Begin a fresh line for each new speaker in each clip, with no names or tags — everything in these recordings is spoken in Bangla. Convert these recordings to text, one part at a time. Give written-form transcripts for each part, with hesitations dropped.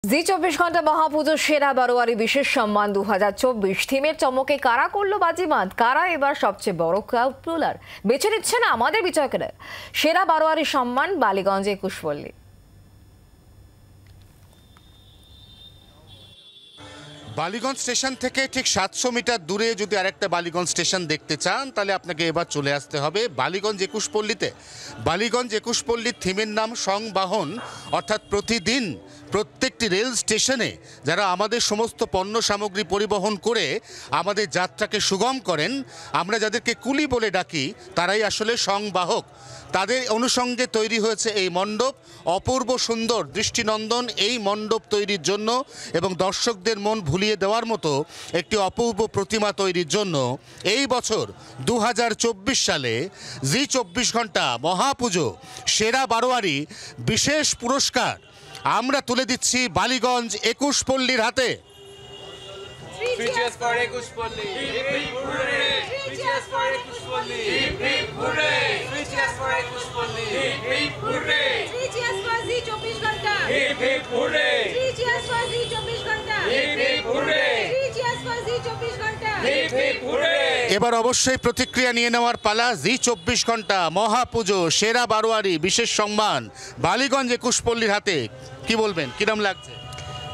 জি 24 ঘন্টা মহাপুজো সেরা বারোয়ারি বিশেষ সম্মান 2024 থিমের চমকে কারা করলো বাজিমাত, কারা এবার সবচেয়ে বড় ক্রাউড পুলার বেছে নিচ্ছেন আমাদের বিচারকেরা। সেরা বারোয়ারি সম্মান বালিগঞ্জে 21 পল্লী।
বালিগঞ্জ স্টেশন থেকে ঠিক 700 মিটার দূরে যদি আরেকটা বালিগঞ্জ স্টেশন দেখতে চান তাহলে আপনাকে এবার চলে আসতে হবে বালিগঞ্জ 21 পল্লীতে। বালিগঞ্জ 21 পল্লীর থিমের নাম সংবাহন, অর্থাৎ প্রতিদিন প্রত্যেকটি রেল স্টেশনে যারা আমাদের সমস্ত পণ্য সামগ্রী পরিবহন করে আমাদের যাত্রাকে সুগম করেন, আমরা যাদেরকে কুলি বলে ডাকি, তারাই আসলে সংবাহক। তাদের অনুষঙ্গে তৈরি হয়েছে এই মণ্ডপ। অপূর্ব সুন্দর দৃষ্টিনন্দন এই মণ্ডপ তৈরির জন্য এবং দর্শকদের মন ভুলিয়ে দেওয়ার মতো একটি অপূর্ব প্রতিমা তৈরির জন্য এই বছর 2024 সালে জি 24 ঘন্টা মহাপুজো সেরা বারোয়ারি বিশেষ পুরস্কার আমরা তুলে দিচ্ছি বালিগঞ্জ 21 পল্লীর হাতে। এবার অবশ্যই প্রতিক্রিয়া নিয়ে নেওয়ার পালা। জি 24 ঘন্টা মহাপুজো সেরা বারোয়ারি বিশেষ সম্মান বালিগঞ্জ 21 পল্লীর হাতে। কি বলবেন, কিরম লাগছে?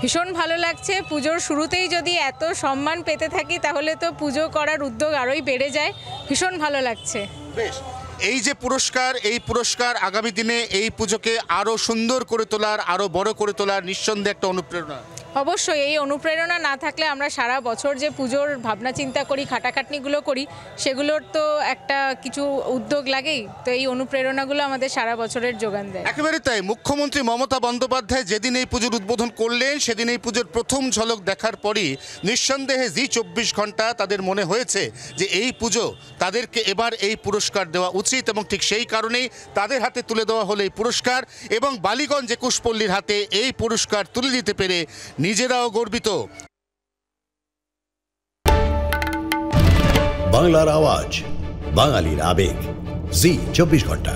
ভীষণ ভালো লাগছে। পুজোর শুরুতেই যদি এত সম্মান পেতে থাকি তাহলে তো পুজো করার উদ্যোগ আরোই বেড়ে যায়। ভীষণ ভালো লাগছে।
বেশ, এই যে পুরস্কার, এই পুরস্কার আগামী দিনে এই পুজোকে আরও সুন্দর করে তোলার, আরও বড় করে তোলার নিঃসন্দেহে একটা অনুপ্রেরণা।
অবশ্যই এই অনুপ্রেরণা না থাকলে আমরা সারা বছর যে পুজোর ভাবনা চিন্তা করি, খাটাখাটনিগুলো করি, সেগুলোর তো একটা কিছু উদ্যোগ লাগেই। তো এই অনুপ্রেরণাগুলো আমাদের সারা বছরের যোগান দেয়।
একেবারে তাই। মুখ্যমন্ত্রী মমতা বন্দ্যোপাধ্যায় যেদিন এই পুজোর উদ্বোধন করলেন, সেদিন এই পুজোর প্রথম ঝলক দেখার পরই নিঃসন্দেহে জি 24 ঘন্টা তাদের মনে হয়েছে যে এই পুজো তাদেরকে এবার এই পুরস্কার দেওয়া উচিত, এবং ঠিক সেই কারণেই তাদের হাতে তুলে দেওয়া হলো এই পুরস্কার, এবং বালিগঞ্জ 21 পল্লীর হাতে এই পুরস্কার তুলে দিতে পেরে নিজেরাও গর্বিত।
বাংলার আওয়াজ, বাঙালির আবেগ, জি 24 ঘন্টা।